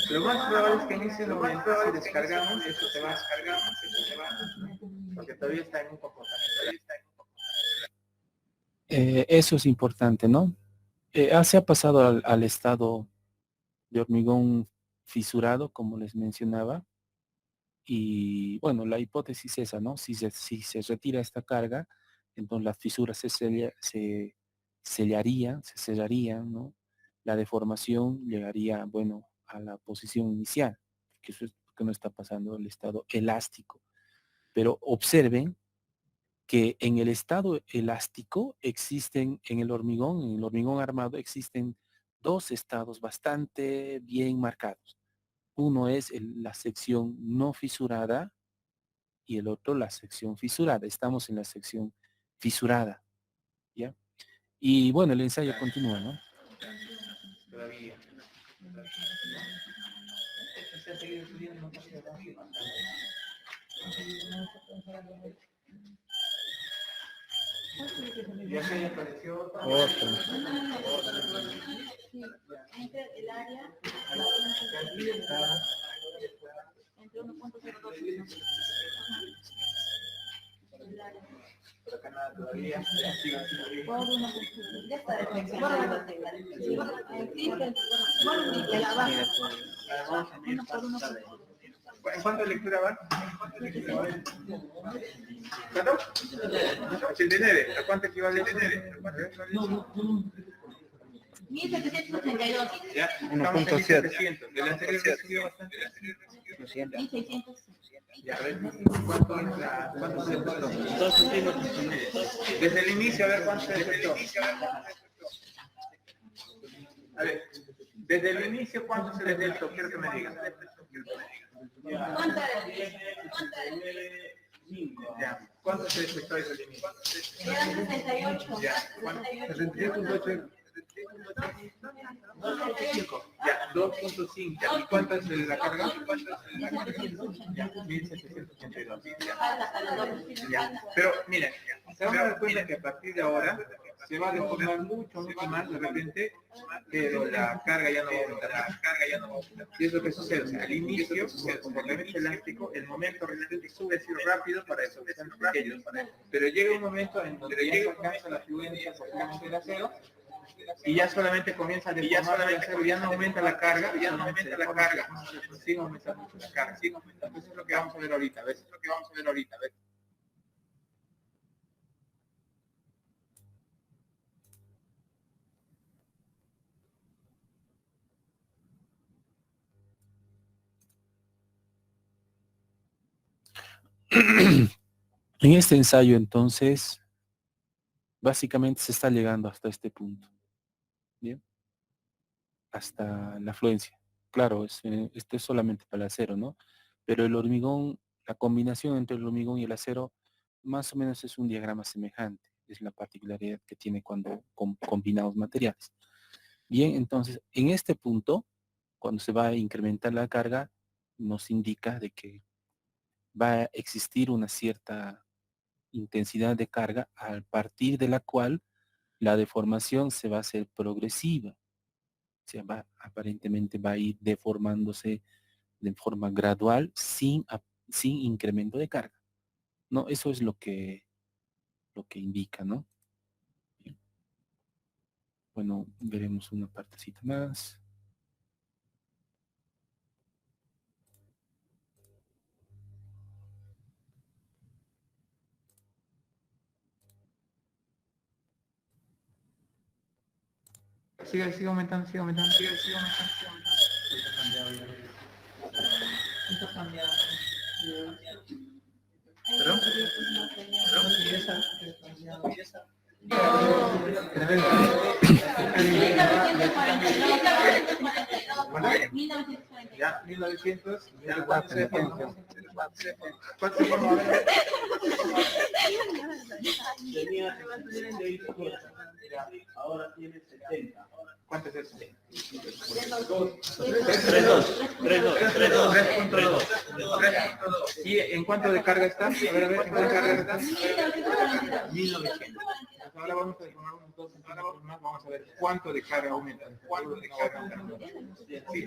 Lo más probable es que en ese momento si descargamos, eso se va. Porque todavía está en un comportamiento. Eso es importante, ¿no? Se ha pasado al estado de hormigón fisurado, como les mencionaba, y bueno, la hipótesis es esa, ¿no? Si se retira esta carga, entonces las fisuras se sellarían, ¿no? La deformación llegaría, bueno, a la posición inicial, que eso es lo que no está pasando el estado elástico. Pero observen que en el estado elástico existen, en el hormigón armado, existen dos estados bastante bien marcados. Uno es la sección no fisurada y el otro la sección fisurada. Estamos en la sección fisurada, ¿ya? Y bueno, el ensayo continúa, ¿no? Todavía. Y acá ya apareció otra. Otro. Sí, entre el área, Aquí está. entre 1.02. El área. Por acá nada todavía. Sigue. Por 1.02. Ya está reflexionando. De la baja. Vamos a medir 1 por 1 por ¿En cuánto lectura va? ¿Cuánto? 89. ¿A cuánto equivale? 1782. Ya, 1.7. El anterior recibió bastante. 1600. Ya, a ver, ¿cuánto es el costo? 2 centímetros. Desde el inicio, a ver cuánto es el costo. A ver, desde el inicio, ¿cuánto se desde el costo? Quiero que me digan. ¿Cuánto era? Ya, ¿cuánto se despuestó desde el inicio? Eran 68. Ya, ¿cuánto? 67.8. 2.5. Ya, 2.5. ¿Y cuánto es la carga? Ya, 1782. Ya. Pero miren, se van a dar cuenta que a partir de ahora se va a deformar mucho más de repente, pero la carga ya no va a aumentar. Y es lo que sucede. O sea, al inicio, por comportamiento elástico, el momento realmente sube así rápido para eso, que están pequeños. Pero llega un momento en donde ya se alcanza la fluencia posiblemente del acero, y ya solamente comienza a deformar el acero, ya no aumenta la carga, sigue aumentando mucho la carga. Entonces es lo que vamos a ver ahorita, ¿ves? En este ensayo, entonces, básicamente se está llegando hasta este punto. Bien. Hasta la fluencia. Claro, esto es solamente para el acero, ¿no? Pero el hormigón, la combinación entre el hormigón y el acero, más o menos es un diagrama semejante. Es la particularidad que tiene cuando combinamos materiales. Bien, entonces, en este punto, cuando se va a incrementar la carga, nos indica de que va a existir una cierta intensidad de carga a partir de la cual la deformación se va a hacer progresiva. O sea, aparentemente va a ir deformándose de forma gradual sin incremento de carga. ¿No? Eso es lo que indica, ¿no? Bien. Bueno, veremos una partecita más. Sigue aumentando. ¿Perdón? Ya, 1900. Ya, ¿cuánto se forma? ¿Cuánto se forma? Tenía 66 cosas, ahora tiene 70. ¿Cuánto es eso? 3.2. ¿Y en cuánto de carga está? A ver, ¿en cuánto de carga está? 1900. Ahora vamos a deformar unos 2 centímetros más, vamos a ver cuánto de carga aumenta. Sí.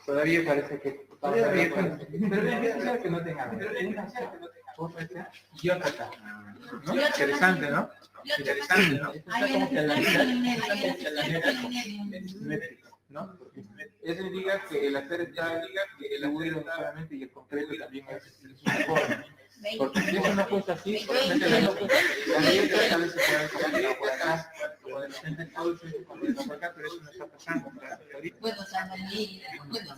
Todavía parece que... Pero es que no tenga... Y otra acá. ¿No? Interesante, ¿no? ¿No? Eso indica que el acero está distribuido solamente y el concreto también es uniforme. Porque si eso no fuese así, probablemente la grieta tal vez se pueda encontrar por acá, o de repente todo el centro por acá, pero eso no está pasando. Puedo salir, puedo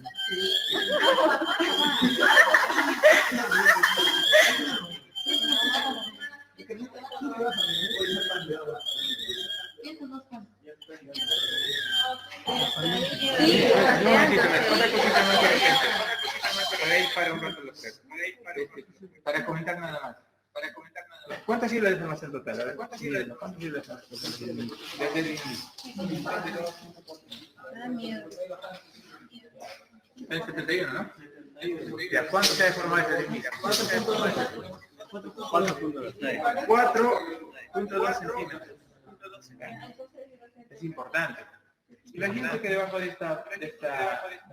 Para un rato los tres. Para comentar nada más. ¿Cuánto ha sido la deformación total? A ver, ¿cuánto ha sido la deformación total? Desde el inicio. El 71, ¿no? Ya, ¿cuánto se ha deformado esta técnica? ¿Cuánto se ha deformado esta técnica? 4.2 centímetros. Es importante. Imagínate que debajo de esta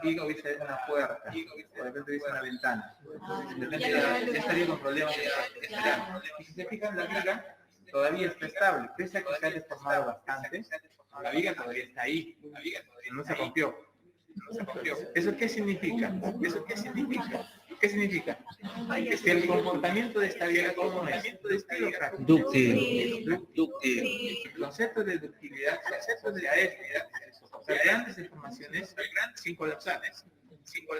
viga hubiese una puerta, o de repente hubiese una ventana. De repente ya estaría con problemas de estructural. Y si se fijan, la viga todavía está estable, pese a que se ha deformado bastante, la viga todavía está ahí, no se rompió. ¿Eso qué significa? ¿Qué significa? Es que el comportamiento de esta viga, ¿cómo es? Dúctil. El concepto de ductilidad se asocia a esto. O sea, grandes deformaciones sin colapsar.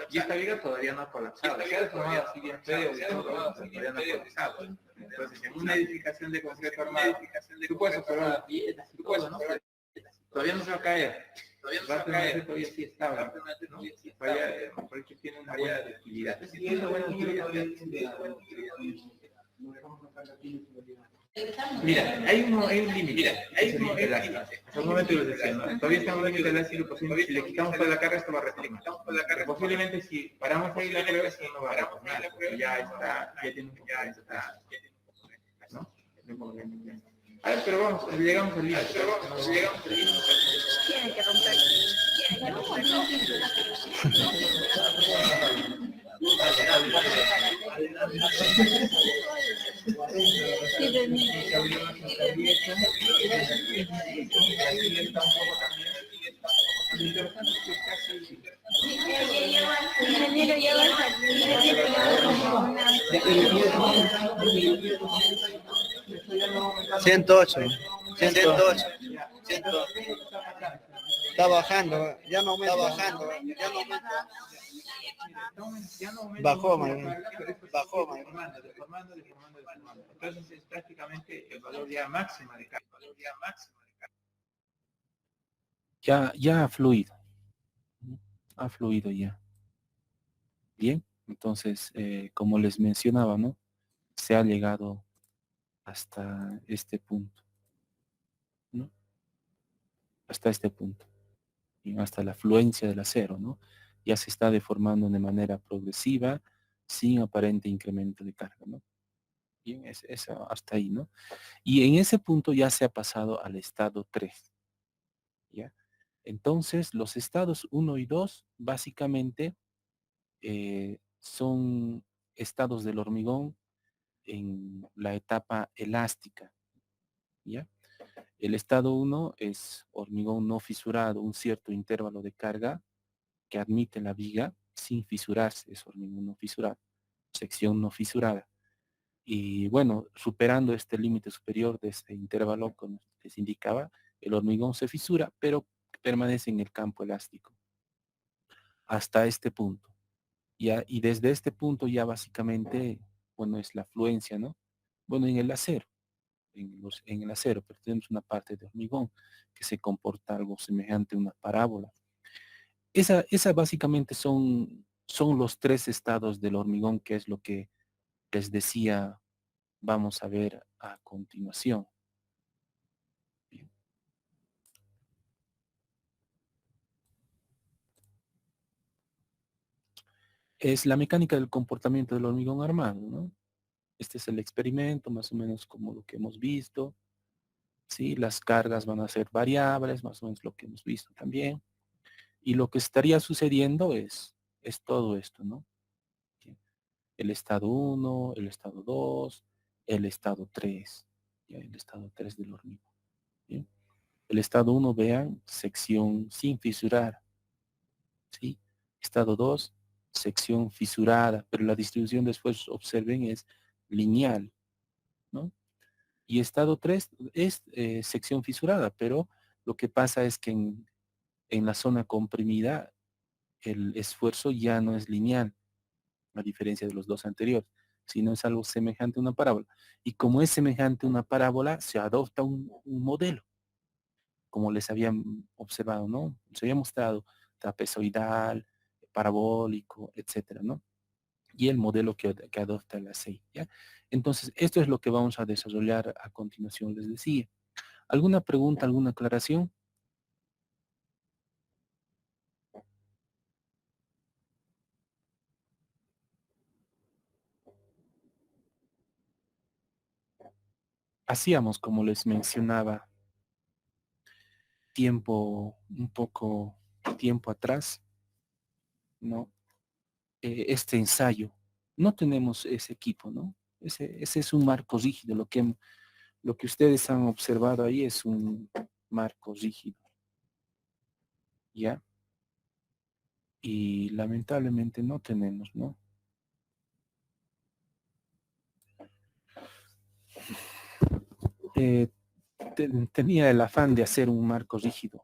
Y esta viga todavía no ha colapsado. Se ha deformado así bien feo, pero todavía no ha colapsado. Entonces, en una edificación de concreto armado, tú puedes observar las piedras y todo, ¿no? Todavía no se va a caer. Todavía sí estable, ¿no? Porque tiene una buena ductilidad. Mira, hay un límite. Hasta el momento yo les decía, ¿no? Todavía está en un límite elástico, posiblemente si le quitamos toda la carga, esto va a reprimir. Posiblemente si paramos ahí la prueba, esto no va a reprimir, porque ya tiene un poco de ¿no? A ver, pero vamos, llegamos al límite. Tiene que romper. Ingeniero, ya va a salir. 108. Está bajando, ya no aumenta. Bajó, Deformando. Entonces es prácticamente el valor ya máximo de carga. Ya ha fluido. Ha fluido ya. Bien, entonces, como les mencionaba, ¿no? Se ha llegado hasta este punto, ¿no? Hasta este punto. Y hasta la fluencia del acero, ¿no? Ya se está deformando de manera progresiva, sin aparente incremento de carga, ¿no? Bien, es hasta ahí, ¿no? Y en ese punto ya se ha pasado al estado 3, ¿ya? Entonces, los estados 1 y 2, básicamente, son estados del hormigón en la etapa elástica, ¿ya? El estado 1 es hormigón no fisurado, un cierto intervalo de carga que admite la viga sin fisurarse, es hormigón no fisurado, sección no fisurada. Y bueno, superando este límite superior de este intervalo, como les indicaba, el hormigón se fisura, pero permanece en el campo elástico hasta este punto. Ya, y desde este punto ya básicamente, bueno, es la fluencia, ¿no? Bueno, en el acero, en el acero, pero tenemos una parte de hormigón que se comporta algo semejante a una parábola. Esa básicamente son los 3 estados del hormigón, que es lo que les decía, vamos a ver a continuación. Bien. Es la mecánica del comportamiento del hormigón armado, ¿no? Este es el experimento, más o menos como lo que hemos visto. ¿Sí? Las cargas van a ser variables, más o menos lo que hemos visto también. Y lo que estaría sucediendo es todo esto, ¿no? El estado 1, el estado 2, el estado 3, ¿ya? El estado 3 del hormigón. ¿Bien? El estado 1, vean, sección sin fisurar, ¿sí? Estado 2, sección fisurada, pero la distribución de esfuerzos, observen, es lineal, ¿no? Y estado 3 es sección fisurada, pero lo que pasa es que en la zona comprimida el esfuerzo ya no es lineal, a diferencia de los dos anteriores, sino es algo semejante a una parábola. Y como es semejante a una parábola, se adopta un modelo, como les habían observado, ¿no? Se había mostrado trapezoidal, parabólico, etcétera, ¿no? Y el modelo que adopta la CEI, ¿ya? Entonces, esto es lo que vamos a desarrollar a continuación, les decía. ¿Alguna pregunta, alguna aclaración? hacíamos, como les mencionaba, un poco tiempo atrás, ¿no? Este ensayo. No tenemos ese equipo, ¿no? Ese es un marco rígido. Lo que ustedes han observado ahí es un marco rígido, ¿ya? Y lamentablemente no tenemos, ¿no? Eh, tenía el afán de hacer un marco rígido.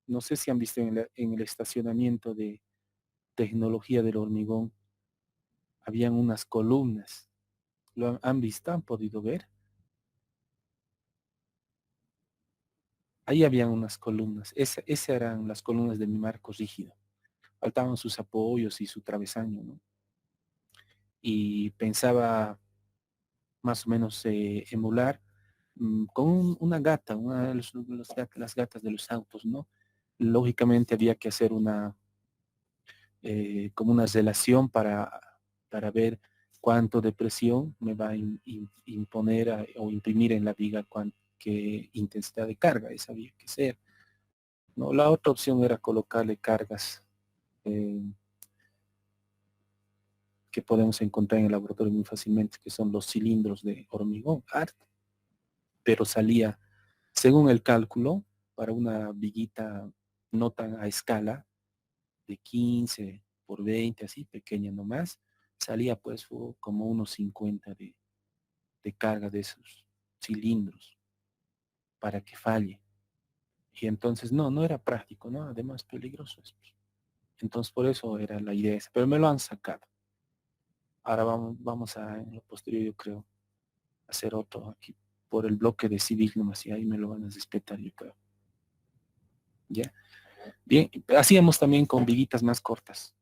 No sé si han visto en el estacionamiento de tecnología del hormigón, habían unas columnas. ¿Lo han visto? ¿Han podido ver? Ahí habían unas columnas. Esas eran las columnas de mi marco rígido. Faltaban sus apoyos y su travesaño, ¿no? Y pensaba más o menos emular con una gata, una de las gatas de los autos, ¿no? Lógicamente había que hacer como una relación para ver cuánto de presión me va a imponer o imprimir en la viga, qué intensidad de carga, esa había que ser, ¿no? La otra opción era colocarle cargas eh, que podemos encontrar en el laboratorio muy fácilmente, que son los cilindros de hormigón, pero salía, según el cálculo, para una viguita no tan a escala, de 15 por 20, así, pequeña nomás, salía pues como unos 50 de carga de esos cilindros para que falle. Y entonces no era práctico, ¿no? Además peligroso. Entonces por eso era la idea esa, pero me lo han sacado. Ahora vamos a, en lo posterior yo creo, hacer otro aquí por el bloque de civil nomás y ahí me lo van a respetar yo creo. ¿Ya? Bien, hacíamos también con viguitas más cortas,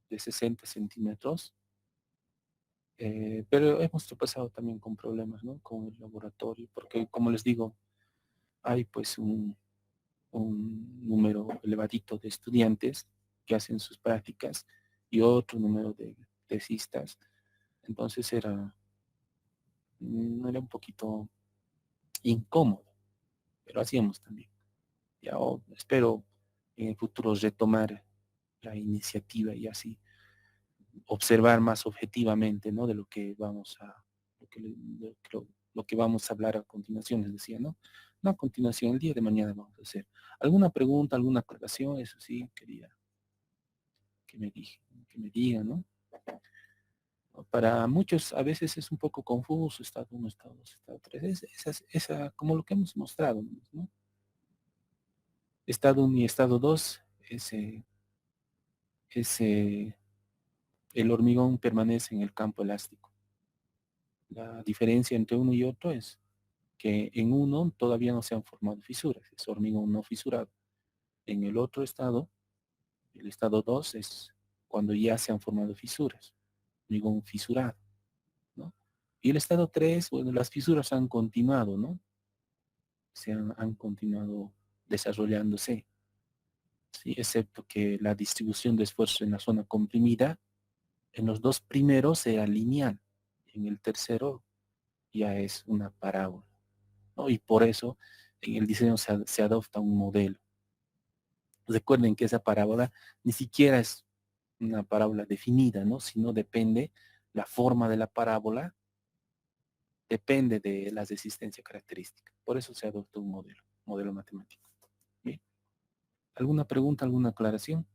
de 60 centímetros, pero hemos tropezado también con problemas, ¿no? Con el laboratorio, porque como les digo, hay pues un número elevadito de estudiantes que hacen sus prácticas y otro número de tesistas. Entonces era un poquito incómodo, pero hacíamos también. Ya espero en el futuro retomar la iniciativa y así observar más objetivamente, ¿no? De lo que vamos a, lo que vamos a hablar a continuación, les decía, ¿no? No a continuación, el día de mañana vamos a hacer. ¿Alguna pregunta, alguna aclaración? Eso sí, quería que me digan, ¿no? Para muchos a veces es un poco confuso, estado 1, estado 2, estado 3, como lo que hemos mostrado, ¿no? Estado 1 y estado 2 es el hormigón permanece en el campo elástico. La diferencia entre uno y otro es que en uno todavía no se han formado fisuras, es hormigón no fisurado. En el otro estado, el estado 2 es cuando ya se han formado fisuras, hormigón fisurado, ¿no? Y el estado 3, bueno, las fisuras han continuado, ¿no? Han continuado desarrollándose, ¿sí? Excepto que la distribución de esfuerzo en la zona comprimida, en los dos primeros era lineal, en el tercero ya es una parábola, ¿no? Y por eso en el diseño se adopta un modelo. Recuerden que esa parábola ni siquiera es una parábola definida, ¿no? Sino depende, la forma de la parábola depende de la resistencia característica. Por eso se adopta un modelo matemático. ¿Bien? ¿Alguna pregunta, alguna aclaración?